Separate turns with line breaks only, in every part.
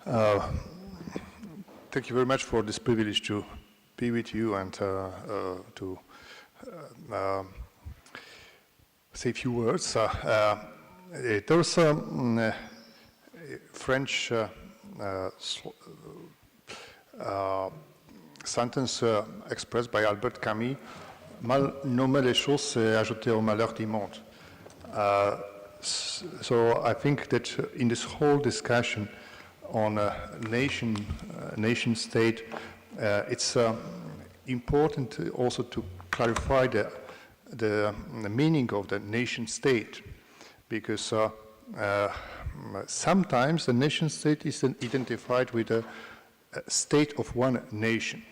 Thank you very much for this privilege to be with you and to say a few words. There's a French sentence expressed by Albert Camus: mal nommer les choses, c'est ajouter au malheur du monde. So I think that in this whole discussion on a nation state, it's important also to clarify the meaning of the nation state, because sometimes the nation state is identified with a state of one nation.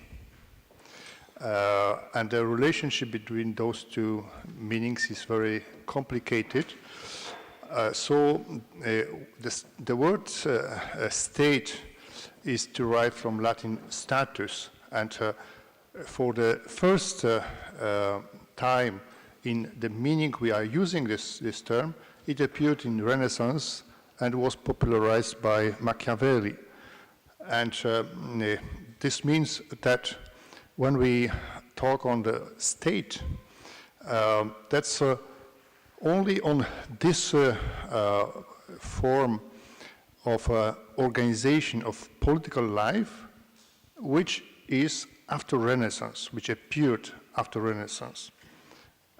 And the relationship between those two meanings is very complicated. So the word state is derived from Latin status, and for the first time in the meaning we are using this term, it appeared in Renaissance and was popularized by Machiavelli. And this means that when we talk on the state, that's only on this form of organization of political life, which is after Renaissance, which appeared after Renaissance.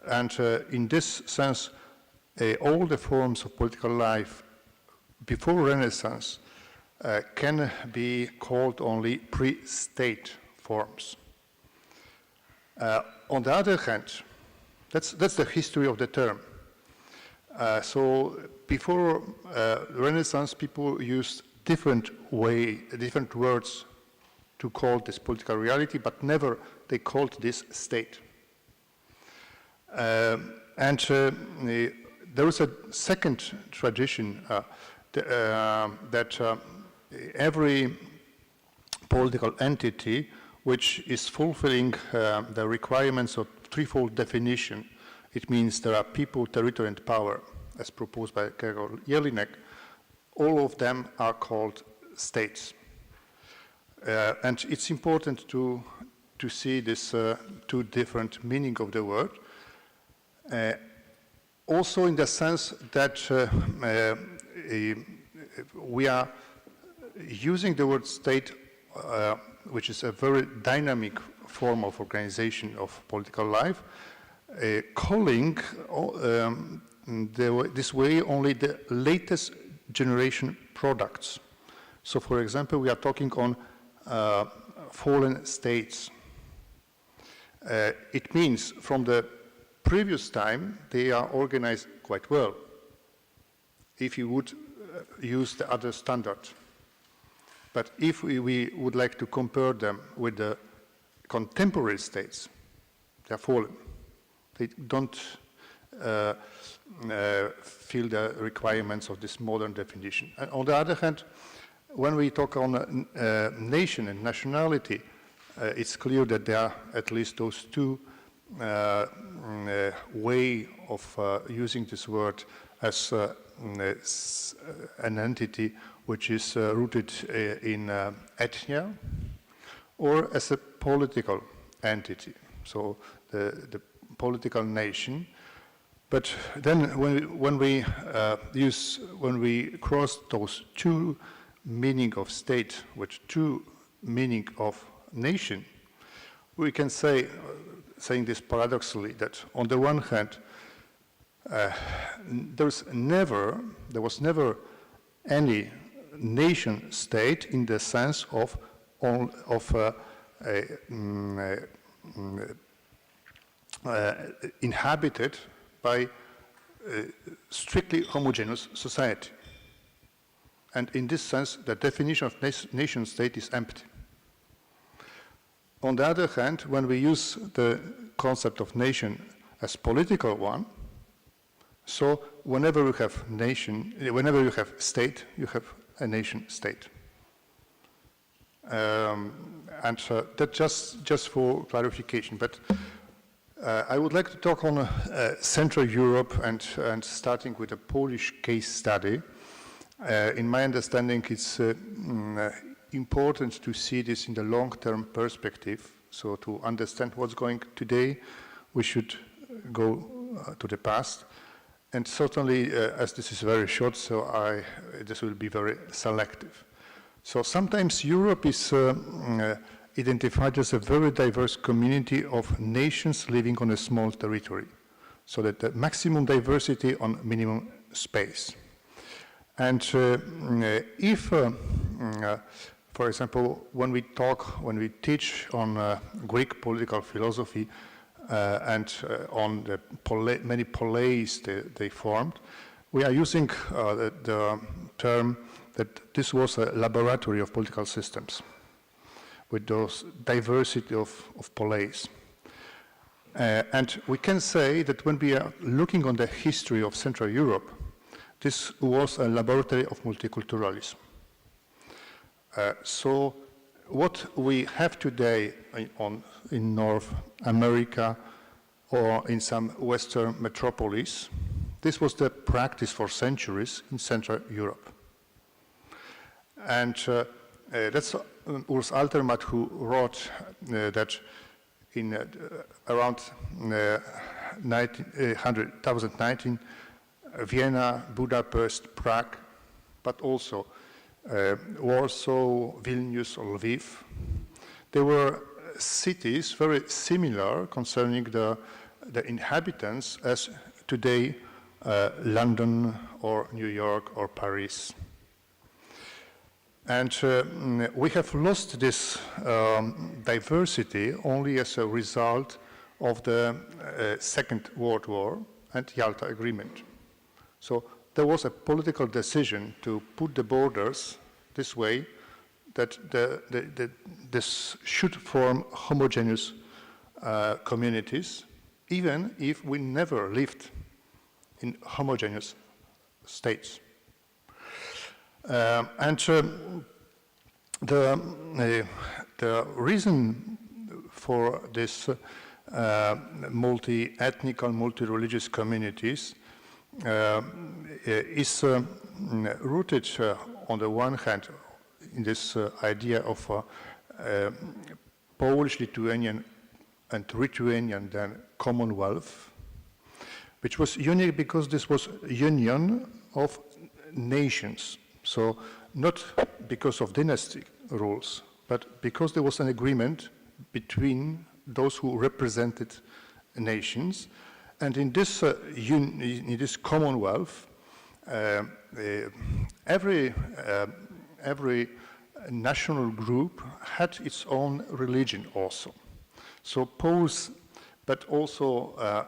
And in this sense, all the forms of political life before Renaissance can be called only pre-state forms. On the other hand, that's the history of the term. So before Renaissance, people used different words to call this political reality, but never they called this state. And there is a second tradition that every political entity which is fulfilling the requirements of threefold definition. It means there are people, territory, and power, as proposed by Gregor Jelinek. All of them are called states. And it's important to see this two different meaning of the word. Also in the sense that we are using the word state, which is a very dynamic form of organization of political life, calling this way only the latest generation products. So for example, we are talking on fallen states. It means from the previous time, they are organized quite well, if you would use the other standard. But if we would like to compare them with the contemporary states, they are fallen. They don't fill the requirements of this modern definition. And on the other hand, when we talk on nation and nationality, it's clear that there are at least those two way of using this word as an entity which is rooted in ethnia, or as a political entity, so the political nation. But then when we cross those two meaning of state with two meaning of nation, we can say, saying this paradoxically, that on the one hand, there was never any nation state in the sense of inhabited by strictly homogeneous society. And in this sense, the definition of nation state is empty. On the other hand, when we use the concept of nation as political one, so whenever you have state, you have a nation state. And that just for clarification. But I would like to talk on Central Europe and starting with a Polish case study. In my understanding, it's important to see this in the long-term perspective. So to understand what's going today, we should go to the past. And certainly, as this is very short, so this will be very selective. So sometimes Europe is identified as a very diverse community of nations living on a small territory. So that the maximum diversity on minimum space. And if, for example, when we teach on Greek political philosophy and on the many poleis they formed, we are using the term that this was a laboratory of political systems with those diversity of poleis. And we can say that when we are looking on the history of Central Europe, this was a laboratory of multiculturalism. So what we have today in North America or in some Western metropolis, this was the practice for centuries in Central Europe. And that's Urs Altermatt who wrote that in around 2019, Vienna, Budapest, Prague, but also Warsaw, Vilnius, or Lviv. They were cities very similar concerning the inhabitants as today London or New York or Paris. And we have lost this diversity only as a result of the Second World War and Yalta Agreement. So there was a political decision to put the borders this way that this should form homogeneous communities, even if we never lived in homogeneous states. And the reason for this multi-ethnic and multi-religious communities is rooted on the one hand in this idea of Polish, Lithuanian, and Lithuanian then Commonwealth, which was unique because this was union of nations. So not because of dynastic rules, but because there was an agreement between those who represented nations. And in this, in this Commonwealth, every national group had its own religion also. So Poles, but also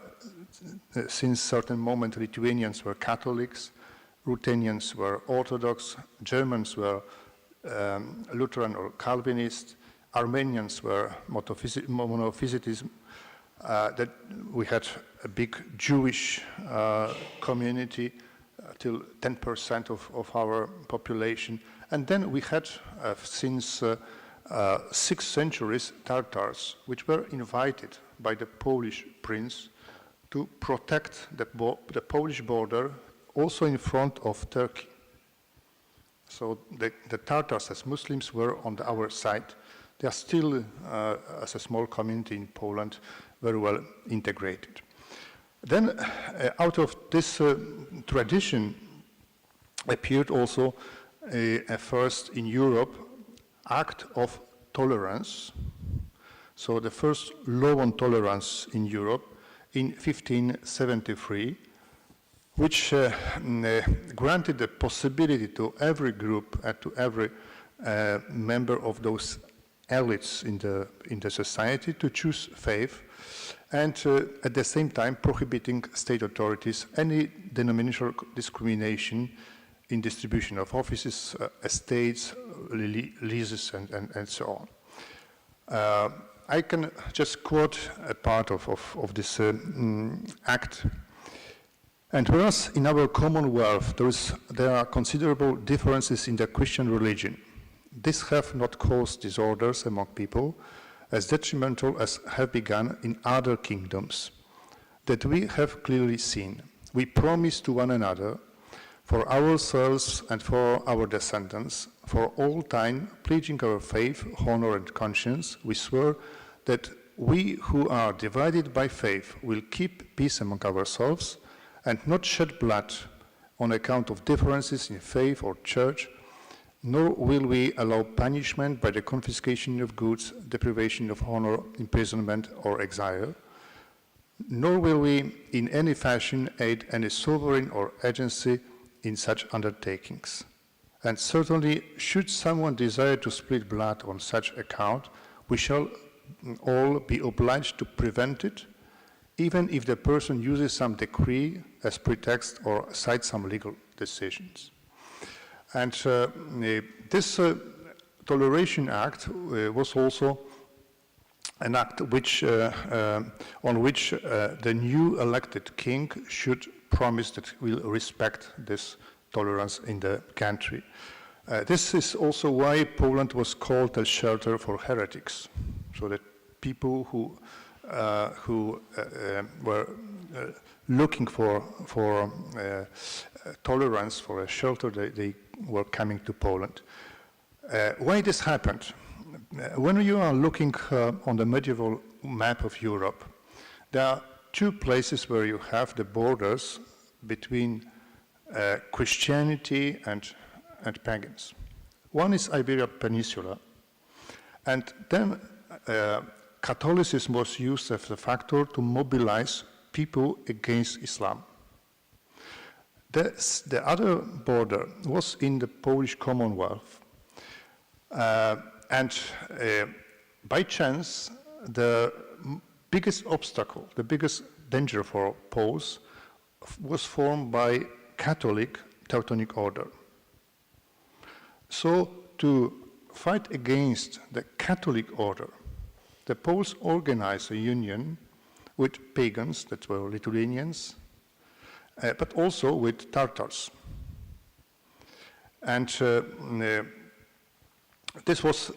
since certain moment Lithuanians were Catholics, Ruthenians were Orthodox, Germans were Lutheran or Calvinist, Armenians were monophysitism, that we had a big Jewish community, till 10% of our population. And then we had, since 6 centuries, Tatars, which were invited by the Polish prince to protect the Polish border, also in front of Turkey. So the Tatars as Muslims were on our side. They are still, as a small community in Poland, very well integrated. Then out of this tradition appeared also a first in Europe act of tolerance. So the first law on tolerance in Europe in 1573, which granted the possibility to every group and to every member of those elites in the society to choose faith, and at the same time prohibiting state authorities any denominational discrimination in distribution of offices, estates, leases, and so on. I can just quote a part of this act. And whereas in our Commonwealth there are considerable differences in the Christian religion, these have not caused disorders among people as detrimental as have begun in other kingdoms that we have clearly seen. We promise to one another for ourselves and for our descendants, for all time, pledging our faith, honor, and conscience, we swear that we who are divided by faith will keep peace among ourselves and not shed blood on account of differences in faith or church, nor will we allow punishment by the confiscation of goods, deprivation of honor, imprisonment, or exile, nor will we in any fashion aid any sovereign or agency in such undertakings. And certainly, should someone desire to spill blood on such account, we shall all be obliged to prevent it, even if the person uses some decree as pretext or cites some legal decisions. And this Toleration Act was also an act which, on which the new elected king should promise that he will respect this tolerance in the country. This is also why Poland was called a shelter for heretics, so that people who were looking for tolerance, for a shelter, they were coming to Poland. Why this happened? When you are looking on the medieval map of Europe, there are two places where you have the borders between Christianity and pagans. One is Iberian Peninsula, and then Catholicism was used as a factor to mobilize people against Islam. The other border was in the Polish Commonwealth, and by chance, the biggest obstacle, the biggest danger for Poles was formed by Catholic Teutonic Order. So to fight against the Catholic Order, the Poles organized a union with pagans, that were Lithuanians, but also with Tartars. And this was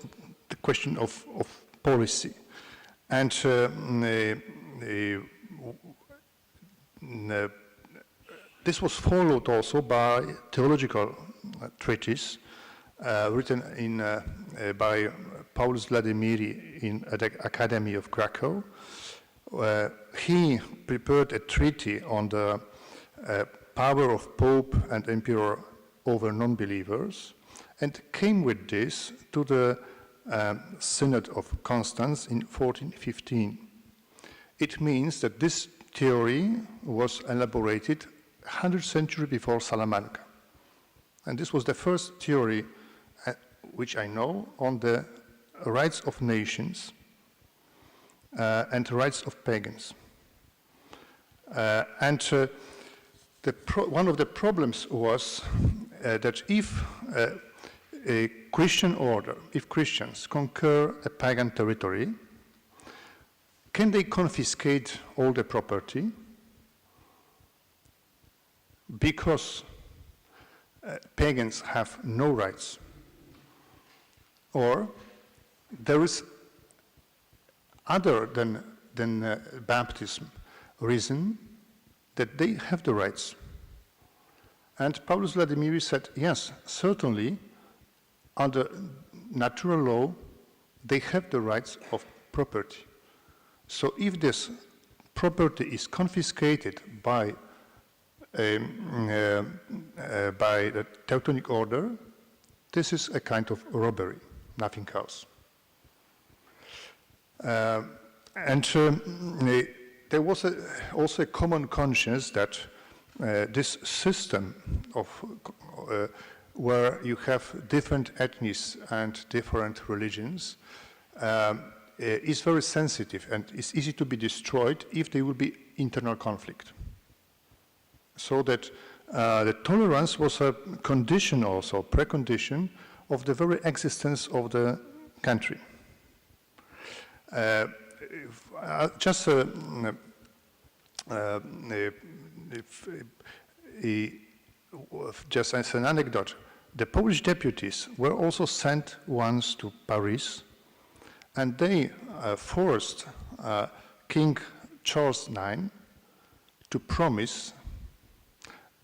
the question of policy. And this was followed also by theological treatises written by Paulus Vladimiri at the Academy of Krakow. He prepared a treaty on the power of Pope and Emperor over non-believers, and came with this to the Synod of Constance in 1415. It means that this theory was elaborated 100 centuries before Salamanca. And this was the first theory, which I know, on the rights of nations and the rights of pagans. One of the problems was that if a Christian order, if Christians conquer a pagan territory, can they confiscate all the property? Because pagans have no rights. Or there is other than baptism reason that they have the rights. And Paulus Vladimiri said, yes, certainly, under natural law, they have the rights of property. So if this property is confiscated by the Teutonic Order, this is a kind of robbery, nothing else. There was also a common conscience that this system of where you have different ethnies and different religions is very sensitive and is easy to be destroyed if there will be internal conflict. So that the tolerance was a condition also, precondition of the very existence of the country. Just as an anecdote, the Polish deputies were also sent once to Paris, and they forced King Charles IX to promise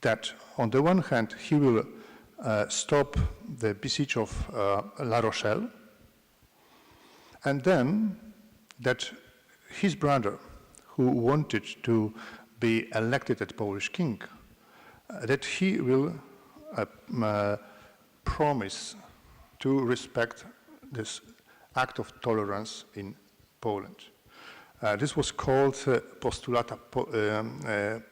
that on the one hand, he will stop the besiege of La Rochelle, and then that his brother, who wanted to be elected as Polish king, that he will promise to respect this act of tolerance in Poland. This was called Postulata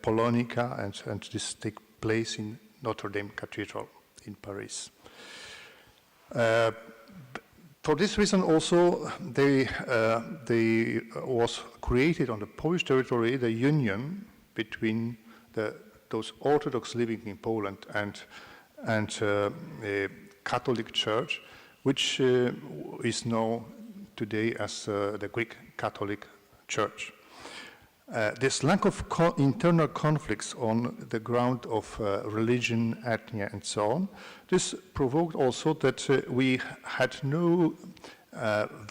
Polonica, and this takes place in Notre Dame Cathedral in Paris. For this reason also, they was created on the Polish territory the union between those Orthodox living in Poland and Catholic Church, which is known today as the Greek Catholic Church. This lack of internal conflicts on the ground of religion, ethnia, and so on, this provoked also that we had no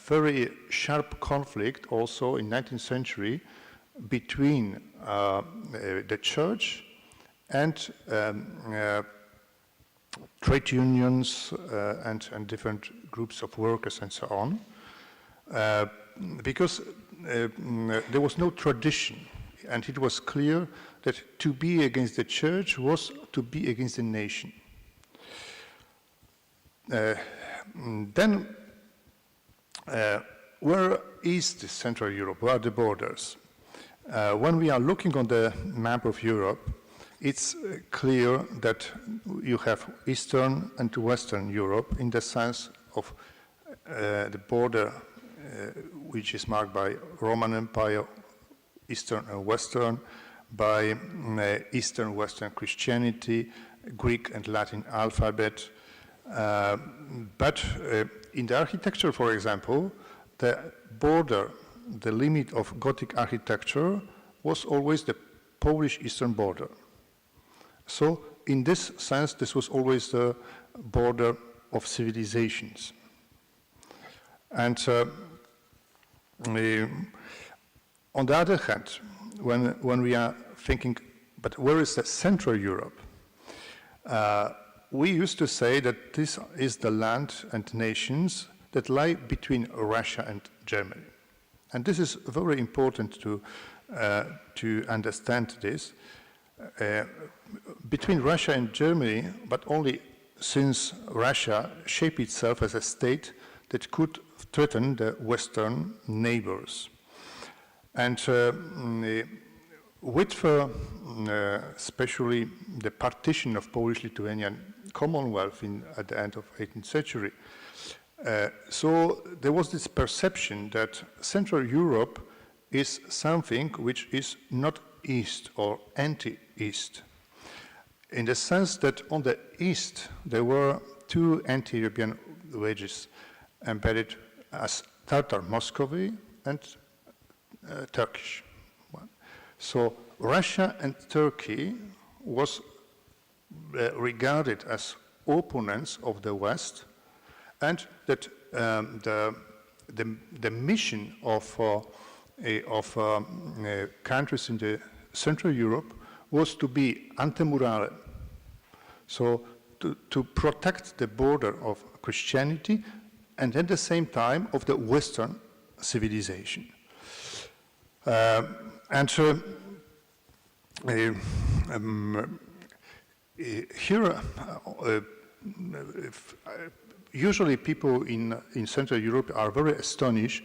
very sharp conflict also in 19th century between the church and trade unions and different groups of workers and so on, because there was no tradition, and it was clear that to be against the church was to be against the nation. Then, where is the Central Europe? Where are the borders? When we are looking on the map of Europe, it's clear that you have Eastern and Western Europe in the sense of the border which is marked by Roman Empire, Eastern and Western, by Eastern Western Christianity, Greek and Latin alphabet. But in the architecture, for example, the border, the limit of Gothic architecture was always the Polish eastern border. So in this sense, this was always the border of civilizations. And on the other hand, when we are thinking, but where is the Central Europe? We used to say that this is the land and nations that lie between Russia and Germany. And this is very important to understand this. Between Russia and Germany, but only since Russia shaped itself as a state that could threaten the Western neighbors. And with especially the partition of Polish-Lithuanian Commonwealth at the end of 18th century, so there was this perception that Central Europe is something which is not East or anti-East, in the sense that on the East there were two anti-European wedges embedded as Tatar Muscovy and Turkish one. So Russia and Turkey was regarded as opponents of the West, and that the mission of countries in the Central Europe was to be antemurale, so to protect the border of Christianity and at the same time of the Western civilization. Here, usually people in Central Europe are very astonished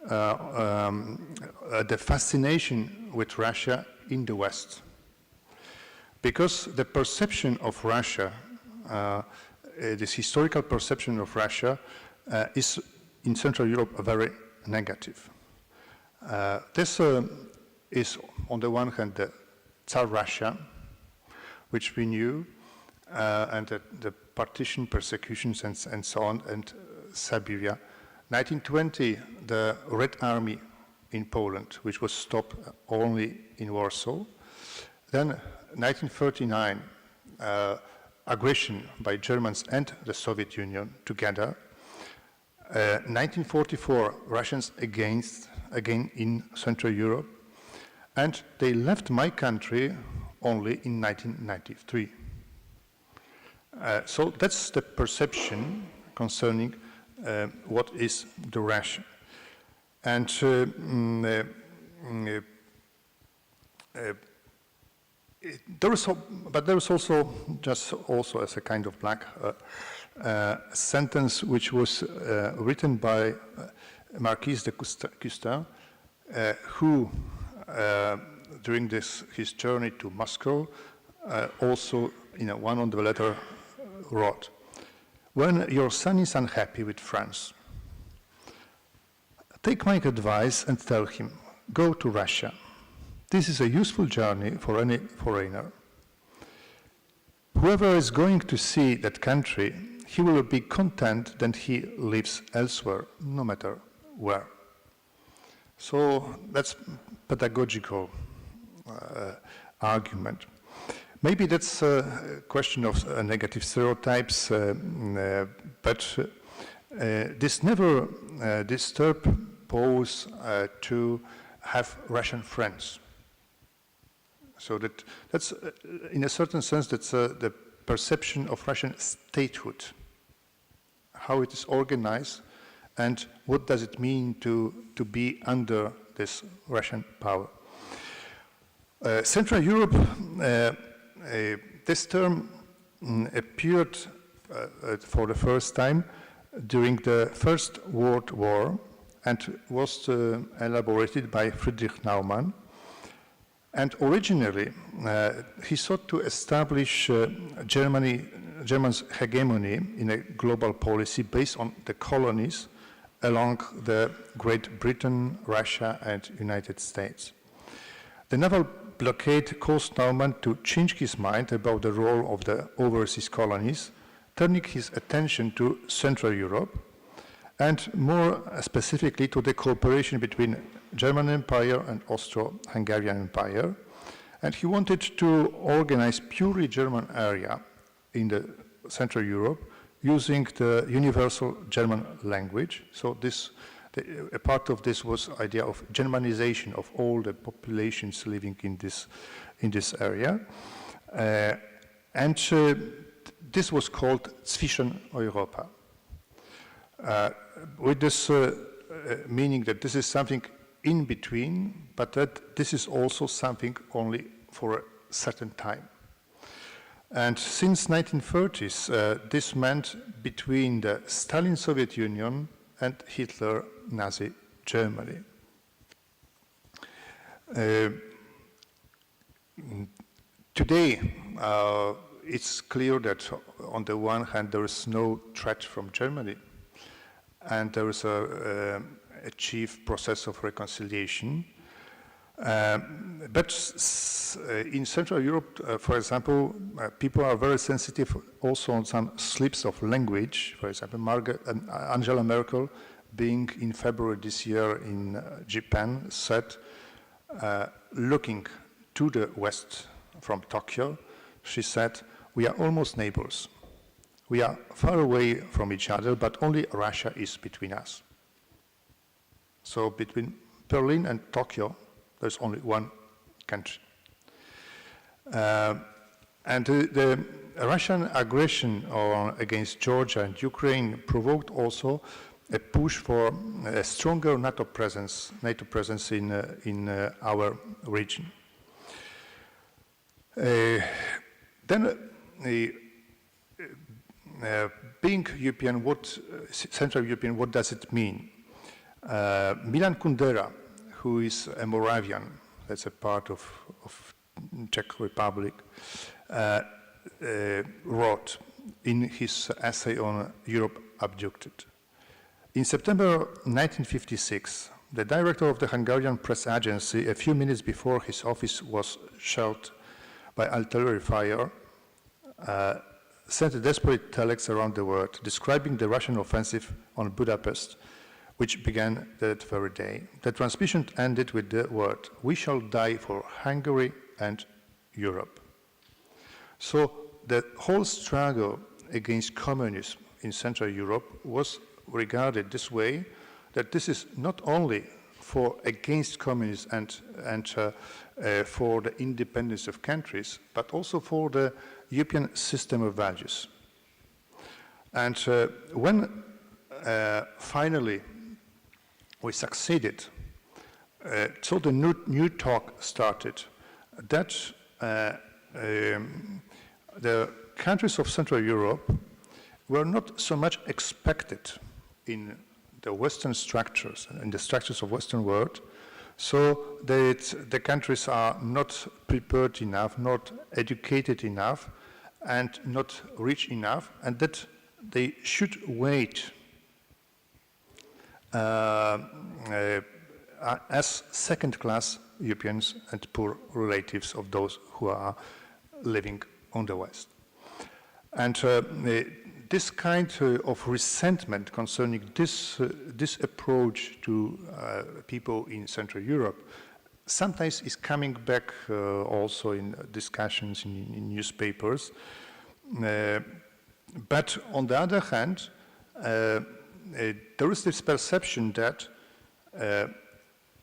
at the fascination with Russia in the West. Because the perception of Russia, this historical perception of Russia, is in Central Europe very negative. This is, on the one hand, the Tsar Russia, which we knew, and the partition, persecutions, and so on, and Siberia. 1920, the Red Army in Poland, which was stopped only in Warsaw. Then 1939, aggression by Germans and the Soviet Union together. 1944, Russians again in Central Europe. And they left my country only in 1993. So that's the perception concerning what is the Russia. And there is also, just also as a kind of black sentence which was written by Marquis de Custine, who during his journey to Moscow also in one of the letter wrote, "When your son is unhappy with France, take my advice and tell him, go to Russia. This is a useful journey for any foreigner. Whoever is going to see that country, he will be content that he lives elsewhere, no matter where." So that's pedagogical argument. Maybe that's a question of negative stereotypes, but this never disturbed Poles to have Russian friends. So that's in a certain sense, that's the perception of Russian statehood, how it is organized, and what does it mean to be under this Russian power. Central Europe, this term appeared for the first time during the First World War and was elaborated by Friedrich Naumann. And originally, he sought to establish Germany's hegemony in a global policy based on the colonies along the Great Britain, Russia, and United States. The naval blockade caused Naumann to change his mind about the role of the overseas colonies, turning his attention to Central Europe, and more specifically to the cooperation between German Empire and Austro-Hungarian Empire. And he wanted to organize purely German area in the Central Europe using the universal German language. So a part of this was idea of Germanization of all the populations living in this area. This was called Zwischeneuropa. With this meaning that this is something in between, but that this is also something only for a certain time. And since 1930s, this meant between the Stalin Soviet Union and Hitler Nazi Germany. Today, it's clear that on the one hand there is no threat from Germany, and there is a achieved process of reconciliation. But in Central Europe, for example, people are very sensitive also on some slips of language. For example, Angela Merkel, being in February this year in Japan, said, looking to the west from Tokyo, she said, "We are almost neighbors. We are far away from each other, but only Russia is between us." So between Berlin and Tokyo, there's only one country. And the Russian aggression against Georgia and Ukraine provoked also a push for a stronger NATO presence in our region. Being European, Central European, what does it mean? Milan Kundera, who is a Moravian, that's a part of Czech Republic, wrote in his essay on Europe Abducted. In September 1956, the director of the Hungarian press agency, a few minutes before his office was shelled by artillery fire, sent a desperate telex around the world describing the Russian offensive on Budapest, which began that very day. The transmission ended with the word, "We shall die for Hungary and Europe." So the whole struggle against communism in Central Europe was regarded this way, that this is not only against communism and for the independence of countries, but also for the European system of values. And when finally we succeeded, so the new talk started that the countries of Central Europe were not so much expected in the Western structures, in the structures of Western world, so that the countries are not prepared enough, not educated enough, and not rich enough, and that they should wait as second-class Europeans and poor relatives of those who are living on the West. And this kind of resentment concerning this approach to people in Central Europe sometimes is coming back also in discussions in newspapers. But on the other hand, there is this perception that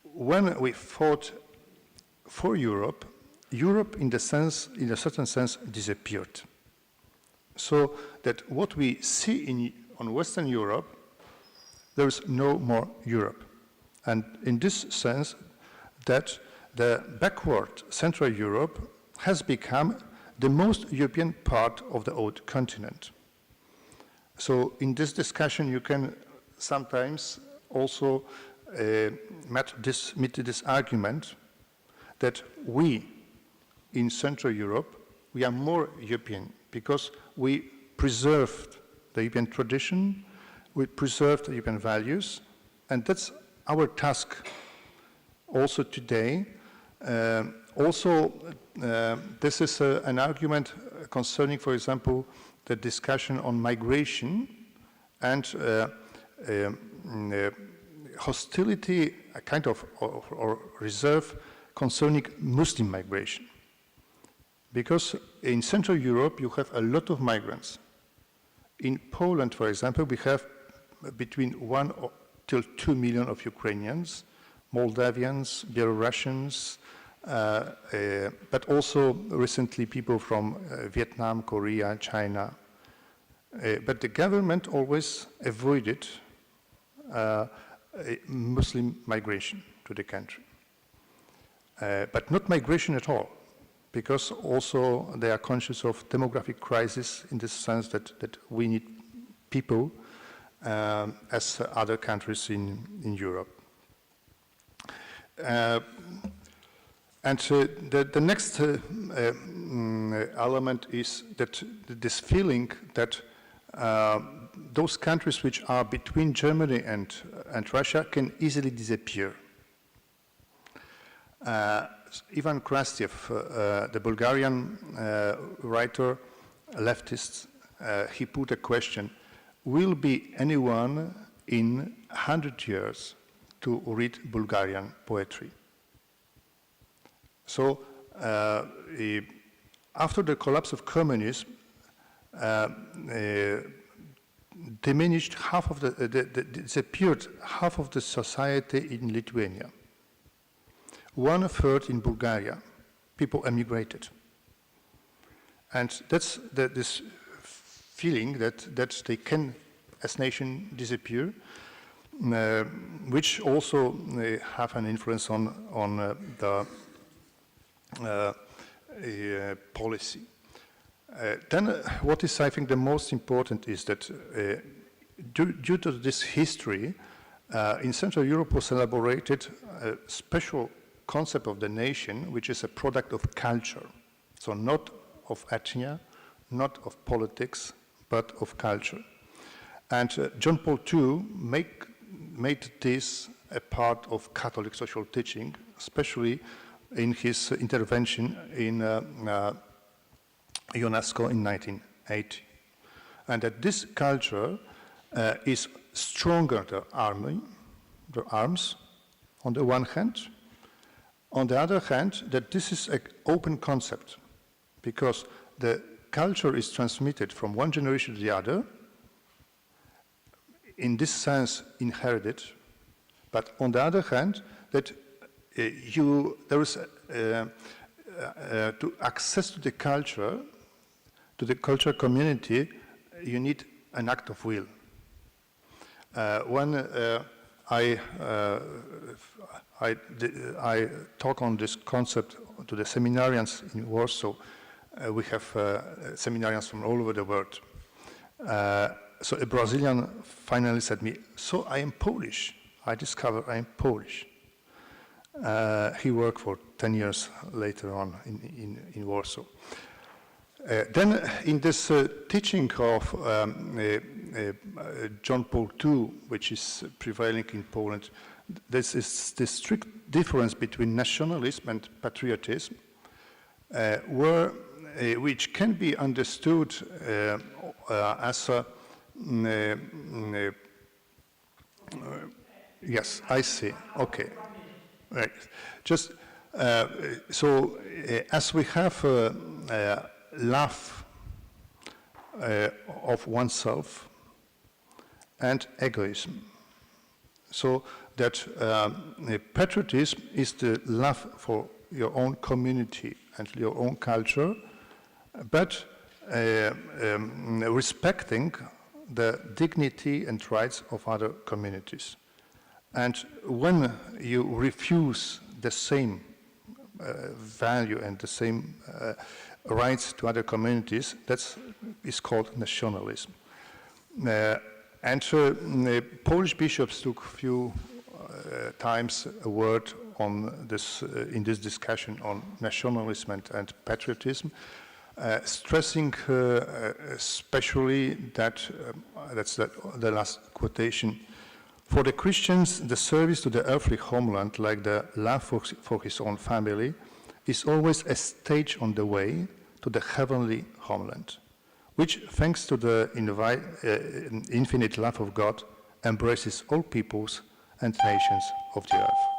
when we fought for Europe, Europe in a certain sense disappeared. So that what we see on Western Europe, there is no more Europe. And in this sense, that the backward Central Europe has become the most European part of the old continent. So in this discussion, you can sometimes also meet this argument that we in Central Europe, we are more European because we preserved the European tradition, we preserved the European values, and that's our task also today. This is an argument concerning, for example, the discussion on migration and hostility, a kind of or reserve concerning Muslim migration. Because in Central Europe, you have a lot of migrants. In Poland, for example, we have between 1 till 2 million of Ukrainians, Moldavians, Belarusians, but also recently people from Vietnam, Korea, China. But the government always avoided Muslim migration to the country. But not migration at all, because also they are conscious of demographic crisis in the sense that we need people as other countries in Europe. And the next element is that this feeling that those countries which are between Germany and Russia can easily disappear. Ivan Krastev, the Bulgarian writer, leftist, he put a question: will be anyone in 100 years to read Bulgarian poetry? So after the collapse of communism, diminished half of disappeared half of the society in Lithuania. 1/3 in Bulgaria, people emigrated. And that's this feeling that they can, as nation, disappear, which also have an influence on the policy. Then what is, I think, the most important is that due to this history, in Central Europe was elaborated a special concept of the nation, which is a product of culture. So not of ethnia, not of politics, but of culture. And John Paul II made this a part of Catholic social teaching, especially in his intervention in UNESCO in 1980. And that this culture is stronger than the arms, on the one hand. On the other hand, that this is an open concept, because the culture is transmitted from one generation to the other, in this sense inherited, but on the other hand, that there is to access to the culture community, you need an act of will. When I talk on this concept to the seminarians in Warsaw, we have seminarians from all over the world. So a Brazilian finally said to me, "So I am Polish. I discovered I am Polish." He worked for 10 years later on in Warsaw. Then in this teaching of John Paul II, which is prevailing in Poland, this is the strict difference between nationalism and patriotism, which can be understood as a yes, I see. Okay, right. Just as we have love of oneself and egoism, so that patriotism is the love for your own community and your own culture, but respecting the dignity and rights of other communities. And when you refuse the same value and the same rights to other communities, that is called nationalism. Polish bishops took a few times a word on this in this discussion on nationalism and patriotism, stressing especially that that's the last quotation. For the Christians, the service to the earthly homeland, like the love for his own family, is always a stage on the way to the heavenly homeland, which, thanks to the infinite love of God, embraces all peoples and nations of the earth.